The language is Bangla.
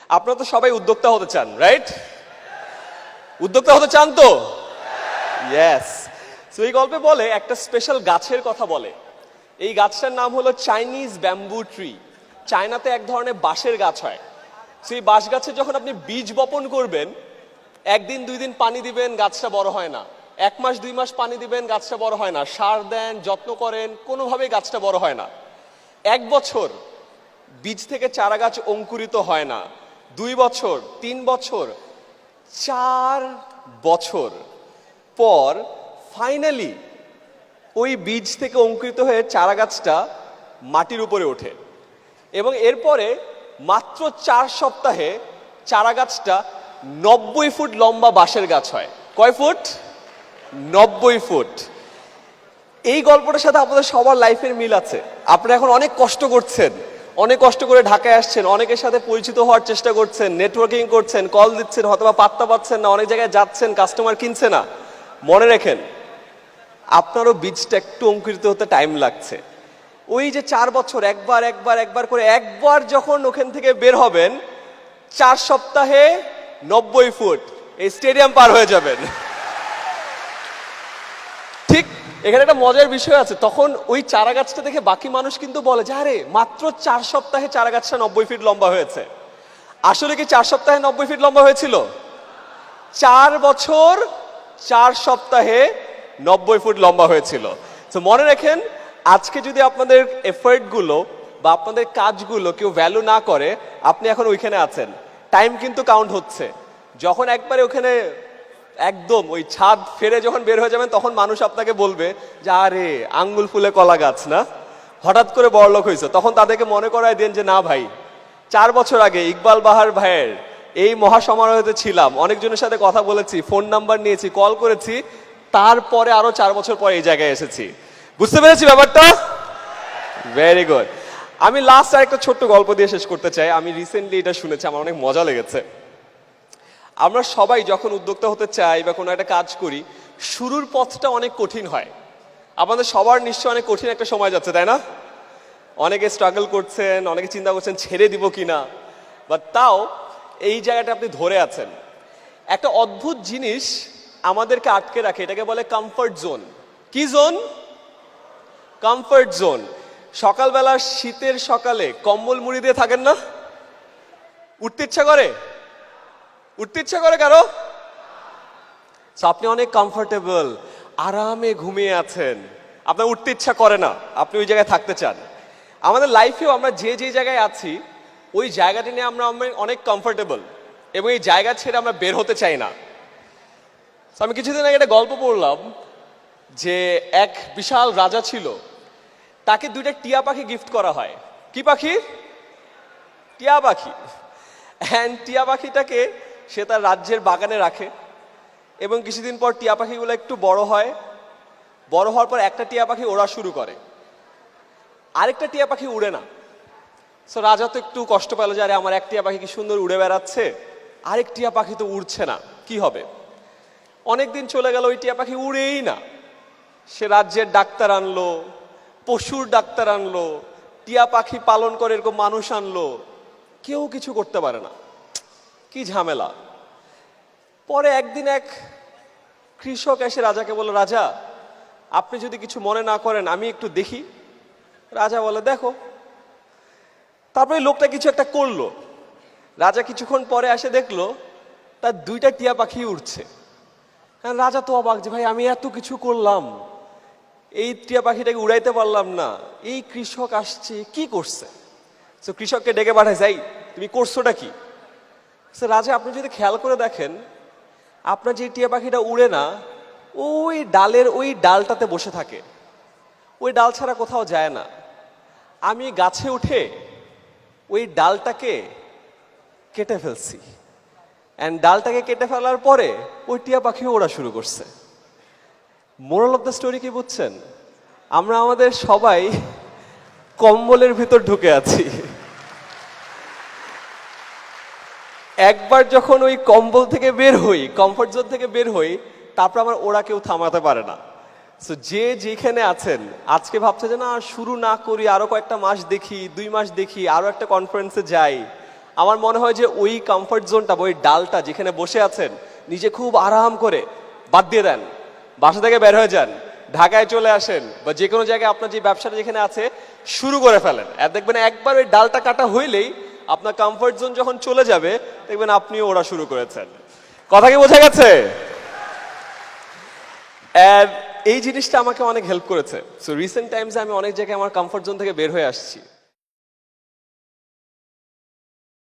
আপনারা তো সবাই উদ্যোক্তা হতে চান, রাইট? উদ্যোক্তা হতে চান তো? ইয়েস। সো এই গল্পে বলে একটা স্পেশাল গাছের কথা বলে। এই গাছটার নাম হলো চাইনিজ ব্যাম্বু ট্রি। চায়নাতে এক ধরনের বাঁশের গাছ হয়। সেই বাঁশ গাছে যখন আপনি বীজ বপন করবেন, একদিন দুই দিন পানি দিবেন, গাছটা বড় হয় না। 1 মাস 2 মাস পানি দিবেন, গাছটা বড় হয় না। সার দেন, যত্ন করেন, কোনোভাবেই গাছটা বড় হয় না। 1 বছর বীজ থেকে চারা গাছ অঙ্কুরিত হয় না। 2 বছর, 3 বছর, 4 বছর পর ফাইনালি ওই বীজ থেকে অঙ্কুরিত হয়ে চারা গাছটা মাটির উপরে ওঠে এবং এরপরে মাত্র 4 সপ্তাহে চারা গাছটা 90 ফুট লম্বা বাঁশের গাছ হয়। কয় ফুট? 90 ফুট। এই গল্পটার সাথে আপনাদের সবার লাইফের মিল আছে। আপনারা এখন অনেক কষ্ট করছেন, অনেক কষ্ট করে ঢাকায় আসছেন, অনেকের সাথে পরিচিত হওয়ার চেষ্টা করছেন, নেটওয়ার্কিং করছেন, কল দিচ্ছেন, হয়তো পাত্তা পাচ্ছেন না, অনেক জায়গায় যাচ্ছেন, কাস্টমার কিনছে না। মনে রাখেন, আপনারও বীজটা একটু অঙ্কুরিত হতে টাইম লাগছে। ওই যে 4 বছর একবার করে একবার যখন ওখান থেকে বের হবেন, 4 সপ্তাহে 90 ফুট এই স্টেডিয়াম পার হয়ে যাবেন। ঠিক এখানে একটা মজার বিষয় আছে। তখন ওই চারা গাছটা দেখে বাকি মানুষ কিন্তু বলে যে আরে মাত্র 4 সপ্তাহে চারা গাছটা 90 ফিট লম্বা হয়েছে। আসলে কি 4 সপ্তাহে 90 ফিট লম্বা হয়েছিল? 4 বছর 4 সপ্তাহে 90 ফুট লম্বা হয়েছিল। তো মনে রাখেন, আজকে যদি আপনাদের এফর্ট গুলো বা আপনাদের কাজগুলো কেউ ভ্যালু না করে, আপনি এখন ওইখানে আছেন, টাইম কিন্তু কাউন্ট হচ্ছে। যখন একবারে ওখানে একদম ওই ছাদ ফেরে যখন বের হয়ে যাবেন, তখন মানুষ আপনাকে বলবে যে আরে আঙ্গুল ফুলে কলা গাছ না, হঠাৎ করে বড়লোক হয়েছে। তখন তাদেরকে মনে করায় দেন যে না ভাই, 4 বছর আগে ইকবাল বাহার ভাইয়ের এই মহাসমারোহেতে ছিলাম, অনেকজনের সাথে কথা বলেছি, ফোন নাম্বার নিয়েছি, কল করেছি, তারপরে আরো 4 বছর পরে এই জায়গায় এসেছি। বুঝতে পেরেছি ব্যাপারটা? Very good. আমি লাস্ট আর একটা ছোট্ট গল্প দিয়ে শেষ করতে চাই। আমি রিসেন্টলি এটা শুনেছি, আমার অনেক মজা লেগেছে। আমরা সবাই যখন উদ্যোক্তা হতে চাই বা কোনো একটা কাজ করি, শুরুর পথটা অনেক কঠিন হয়। আপনাদের সবার নিশ্চয় অনেক কঠিন একটা সময় যাচ্ছে, তাই না? অনেকে স্ট্রাগল করছেন, অনেকে চিন্তা করছেন ছেড়ে দিব কিনা, বাট তাও এই জায়গাটা আপনি ধরে আছেন। একটা অদ্ভুত জিনিস আমাদেরকে আটকে রাখে, এটাকে বলে কমফর্ট জোন। কি জোন? Comfort zone. সকালবেলা শীতের সকালে কম্বল মুড়ি দিয়ে থাকেন না? উঠতে ইচ্ছা করে? উঠতে ইচ্ছা করে কারো? আপনি অনেক কমফোর্টেবল, আরামে ঘুমিয়ে আছেন, আপনার উঠতে ইচ্ছা করে না, আপনি ওই জায়গায় থাকতে চান। আমাদের লাইফেও আমরা যে যে জায়গায় আছি, ওই জায়গাটি নিয়ে আমরা অনেক কমফোর্টেবল এবং এই জায়গা ছেড়ে আমরা বের হতে চাই না। আমি কিছুদিন আগে একটা গল্প পড়লাম যে এক বিশাল রাজা ছিল, তাকে 2টা টিয়া পাখি গিফট করা হয়। কি পাখি? টিয়া পাখি। অ্যান্ড টিয়া পাখিটাকে সে তার রাজ্যের বাগানে রাখে এবং কিছুদিন পর টিয়া পাখিগুলো একটু বড় হয়। বড় হওয়ার পর একটা টিয়া পাখি ওড়া শুরু করে, আরেকটা টিয়া পাখি উড়ে না। সো রাজা তো একটু কষ্ট পেল যে আরে আমার এক টিয়া পাখি কি সুন্দর উড়ে বেড়াচ্ছে, আরেক টিয়া পাখি তো উড়ছে না, কি হবে? অনেকদিন চলে গেল, ওই টিয়া পাখি উড়েই না। সে রাজ্যের ডাক্তার আনলো, পশুর ডাক্তার আনলো, টিয়া পাখি পালন করে এরকম মানুষ আনলো, কেউ কিছু করতে পারে না। কি ঝামেলা। পরে একদিন এক কৃষক এসে রাজাকে বলল, রাজা আপনি যদি কিছু মনে না করেন আমি একটু দেখি। রাজা বলে দেখো। তারপরে লোকটা কিছু একটা করলো। রাজা কিছুক্ষণ পরে এসে দেখলো তার 2টা টিয়া পাখি উড়ছে। রাজা তো অবাক যে ভাই আমি এত কিছু করলাম, এই টিয়া পাখিটাকে উড়াইতে পারলাম না, এই কৃষক আসছে কি করছে? তো কৃষককে ডেকে পাঠায়, যাই তুমি করছোটা কি? রাজা আপনি যদি খেয়াল করে দেখেন, আপনার যে টিয়া পাখিটা উড়ে না, ওই ডালের ওই ডালটাতে বসে থাকে, ওই ডাল ছাড়া কোথাও যায় না। আমি গাছে উঠে ওই ডালটাকে কেটে ফেলছি, অ্যান্ড ডালটাকে কেটে ফেলার পরে ওই টিয়া পাখিও ওড়া শুরু করছে। মোরাল অফ দ্য স্টোরি কি বুঝছেন? আমরা আমাদের সবাই কম্বলের ভিতর ঢুকে আছি। একবার যখন ওই কম্বল থেকে বের হই, কমফর্ট জোন থেকে বের হই, তারপর আমার ওরা কেউ থামাতে পারে না। সো যে যেখানে আছেন, আজকে ভাবছে যে না শুরু না করি, আরো কয়েকটা মাস দেখি, 2 মাস দেখি, আরো একটা কনফারেন্সে যাই, আমার মনে হয় যে ওই কমফর্ট জোনটা ওই ডালটা যেখানে বসে আছেন নিজে খুব আরাম করে বাদ দিয়ে দেন, বাসা থেকে বের হয়ে যান, ঢাকায় চলে আসেন বা যে কোনো জায়গায় আপনার যে ব্যবসাটা যেখানে আছে শুরু করে ফেলেন। আর দেখবেন একবার ওই ডালটা কাটা হইলেই আপনার কমফর্ট জোন যখন চলে যাবে দেখবেন আপনিও ওড়া শুরু করেছেন। কথা কি বোঝা গেছে? এই জিনিসটা আমাকে অনেক হেল্প করেছে। সো রিসেন্ট টাইমসে আমি অনেক জায়গায় আমার কমফর্ট জোন থেকে বের হয়ে আসছি।